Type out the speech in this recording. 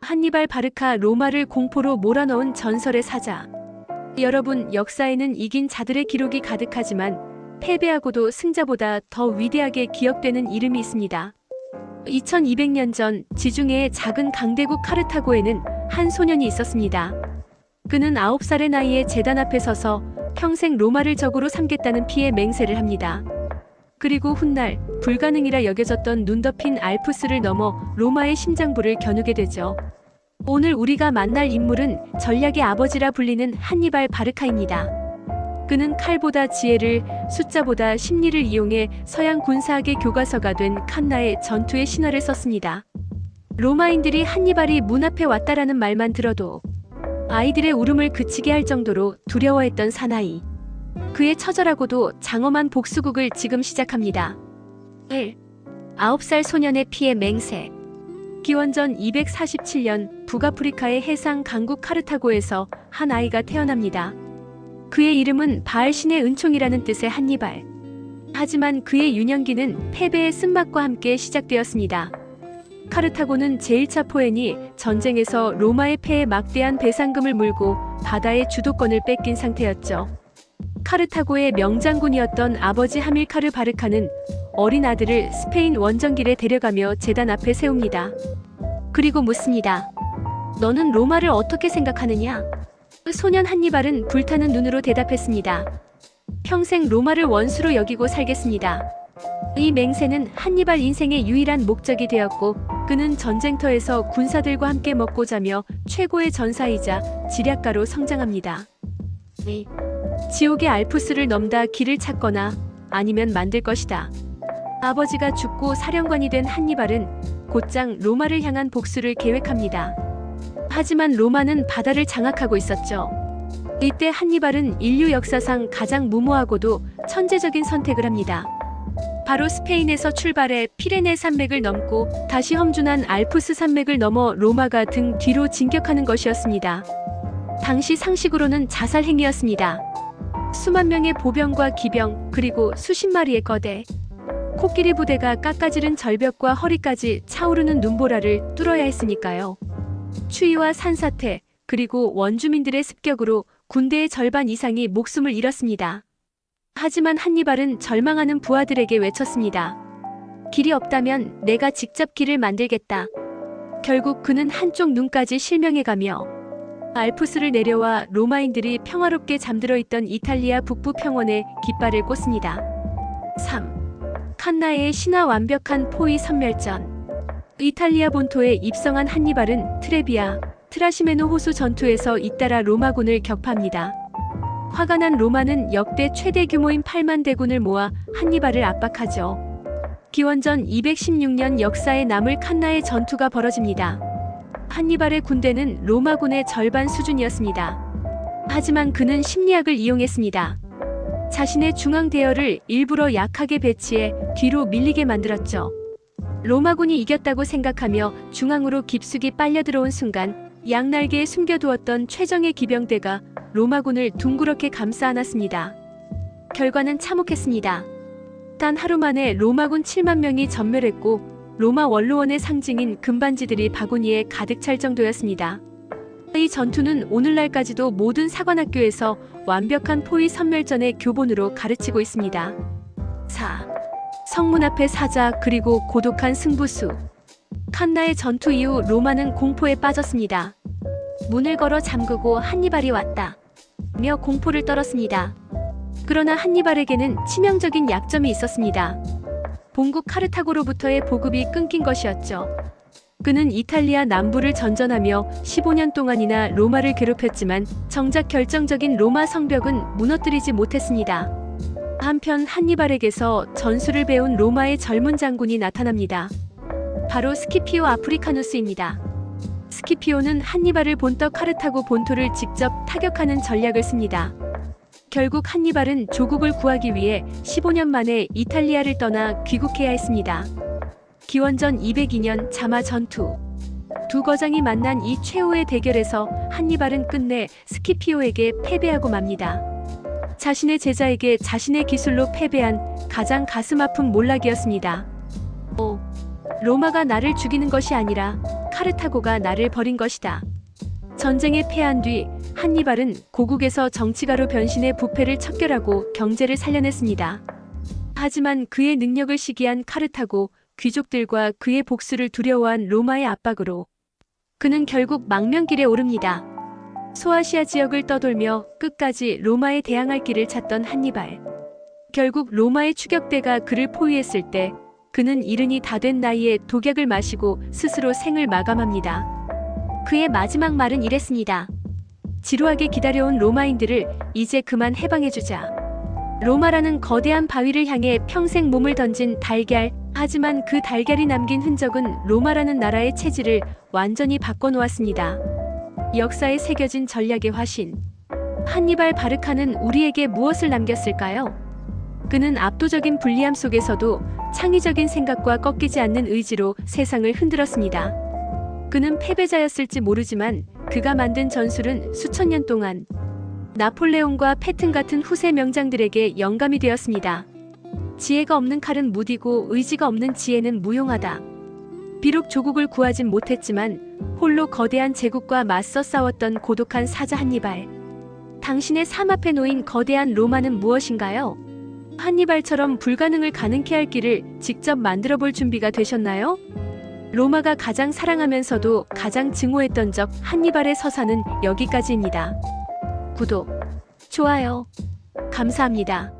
한니발 바르카, 로마를 공포로 몰아넣은 전설의 사자. 여러분, 역사에는 이긴 자들의 기록이 가득하지만 패배하고도 승자보다 더 위대하게 기억되는 이름이 있습니다. 2200년 전 지중해의 작은 강대국 카르타고에는 한 소년이 있었습니다. 그는 9살의 나이에 제단 앞에 서서 평생 로마를 적으로 삼겠다는 피에 맹세를 합니다. 그리고 훗날 불가능이라 여겨졌던 눈 덮인 알프스를 넘어 로마의 심장부를 겨누게 되죠. 오늘 우리가 만날 인물은 전략의 아버지라 불리는 한니발 바르카입니다. 그는 칼보다 지혜를, 숫자보다 심리를 이용해 서양 군사학의 교과서가 된 칸나의 전투의 신화를 썼습니다. 로마인들이 한니발이 문 앞에 왔다라는 말만 들어도 아이들의 울음을 그치게 할 정도로 두려워했던 사나이. 그의 처절하고도 장엄한 복수극을 지금 시작합니다. 1. 9살 소년의 피의 맹세. 기원전 247년 북아프리카의 해상 강국 카르타고에서 한 아이가 태어납니다. 그의 이름은 바알신의 은총이라는 뜻의 한니발. 하지만 그의 유년기는 패배의 쓴맛과 함께 시작되었습니다. 카르타고는 제1차 포엔이 전쟁에서 로마의 패에 막대한 배상금을 물고 바다의 주도권을 뺏긴 상태였죠. 카르타고의 명장군이었던 아버지 하밀카르 바르카는 어린 아들을 스페인 원정길에 데려가며 제단 앞에 세웁니다. 그리고 묻습니다. 너는 로마를 어떻게 생각하느냐? 소년 한니발은 불타는 눈으로 대답했습니다. 평생 로마를 원수로 여기고 살겠습니다. 이 맹세는 한니발 인생의 유일한 목적이 되었고, 그는 전쟁터에서 군사들과 함께 먹고 자며 최고의 전사이자 지략가로 성장합니다. 지옥의 알프스를 넘다 길을 찾거나 아니면 만들 것이다. 아버지가 죽고 사령관이 된 한니발은 곧장 로마를 향한 복수를 계획합니다. 하지만 로마는 바다를 장악하고 있었죠. 이때 한니발은 인류 역사상 가장 무모하고도 천재적인 선택을 합니다. 바로 스페인에서 출발해 피레네 산맥을 넘고 다시 험준한 알프스 산맥을 넘어 로마가 등 뒤로 진격하는 것이었습니다. 당시 상식으로는 자살 행위였습니다. 수만 명의 보병과 기병, 그리고 수십 마리의 거대 코끼리 부대가 깎아지른 절벽과 허리까지 차오르는 눈보라를 뚫어야 했으니까요. 추위와 산사태, 그리고 원주민들의 습격으로 군대의 절반 이상이 목숨을 잃었습니다. 하지만 한니발은 절망하는 부하들에게 외쳤습니다. 길이 없다면 내가 직접 길을 만들겠다. 결국 그는 한쪽 눈까지 실명해가며 알프스를 내려와 로마인들이 평화롭게 잠들어 있던 이탈리아 북부 평원에 깃발을 꽂습니다. 3. 칸나의 신화 완벽한 포위 선멸전. 이탈리아 본토에 입성한 한니발은 트레비아, 트라시메노 호수 전투에서 잇따라 로마군을 격파합니다. 화가 난 로마는 역대 최대 규모인 8만 대군을 모아 한니발을 압박하죠. 기원전 216년 역사에 남을 칸나의 전투가 벌어집니다. 한니발의 군대는 로마군의 절반 수준이었습니다. 하지만 그는 심리학을 이용했습니다. 자신의 중앙 대열을 일부러 약하게 배치해 뒤로 밀리게 만들었죠. 로마군이 이겼다고 생각하며 중앙으로 깊숙이 빨려 들어온 순간 양날개에 숨겨두었던 최정예 기병대가 로마군을 둥그렇게 감싸 안았습니다. 결과는 참혹했습니다. 단 하루 만에 로마군 7만 명이 전멸했고 로마 원로원의 상징인 금반지들이 바구니에 가득 찰 정도였습니다. 이 전투는 오늘날까지도 모든 사관학교에서 완벽한 포위 선멸전의 교본으로 가르치고 있습니다. 4. 성문 앞의 사자, 그리고 고독한 승부수. 칸나의 전투 이후 로마는 공포에 빠졌습니다. 문을 걸어 잠그고 한니발이 왔다 며 공포를 떨었습니다. 그러나 한니발에게는 치명적인 약점이 있었습니다. 본국 카르타고로부터의 보급이 끊긴 것이었죠. 그는 이탈리아 남부를 전전하며 15년 동안이나 로마를 괴롭혔지만 정작 결정적인 로마 성벽은 무너뜨리지 못했습니다. 한편 한니발에게서 전술을 배운 로마의 젊은 장군이 나타납니다. 바로 스키피오 아프리카누스입니다. 스키피오는 한니발을 본떠 카르타고 본토를 직접 타격하는 전략을 씁니다. 결국 한니발은 조국을 구하기 위해 15년 만에 이탈리아를 떠나 귀국해야 했습니다. 기원전 202년 자마 전투. 두 거장이 만난 이 최후의 대결에서 한니발은 끝내 스키피오에게 패배하고 맙니다. 자신의 제자에게 자신의 기술로 패배한 가장 가슴 아픈 몰락이었습니다. 로마가 나를 죽이는 것이 아니라 카르타고가 나를 버린 것이다. 전쟁에 패한 뒤 한니발은 고국에서 정치가로 변신해 부패를 척결하고 경제를 살려냈습니다. 하지만 그의 능력을 시기한 카르타고 귀족들과 그의 복수를 두려워한 로마의 압박으로 그는 결국 망명길에 오릅니다. 소아시아 지역을 떠돌며 끝까지 로마에 대항할 길을 찾던 한니발. 결국 로마의 추격대가 그를 포위했을 때 그는 이른이 다 된 나이에 독약을 마시고 스스로 생을 마감합니다. 그의 마지막 말은 이랬습니다. 지루하게 기다려온 로마인들을 이제 그만 해방해주자. 로마라는 거대한 바위를 향해 평생 몸을 던진 달걀, 하지만 그 달걀이 남긴 흔적은 로마라는 나라의 체질을 완전히 바꿔놓았습니다. 역사에 새겨진 전략의 화신. 한니발 바르카는 우리에게 무엇을 남겼을까요? 그는 압도적인 불리함 속에서도 창의적인 생각과 꺾이지 않는 의지로 세상을 흔들었습니다. 그는 패배자였을지 모르지만 그가 만든 전술은 수천 년 동안 나폴레옹과 패튼 같은 후세 명장들에게 영감이 되었습니다. 지혜가 없는 칼은 무디고 의지가 없는 지혜는 무용하다. 비록 조국을 구하진 못했지만 홀로 거대한 제국과 맞서 싸웠던 고독한 사자 한니발. 당신의 삶 앞에 놓인 거대한 로마는 무엇인가요? 한니발처럼 불가능을 가능케 할 길을 직접 만들어 볼 준비가 되셨나요? 로마가 가장 사랑하면서도 가장 증오했던 적 한니발의 서사는 여기까지입니다. 구독, 좋아요, 감사합니다.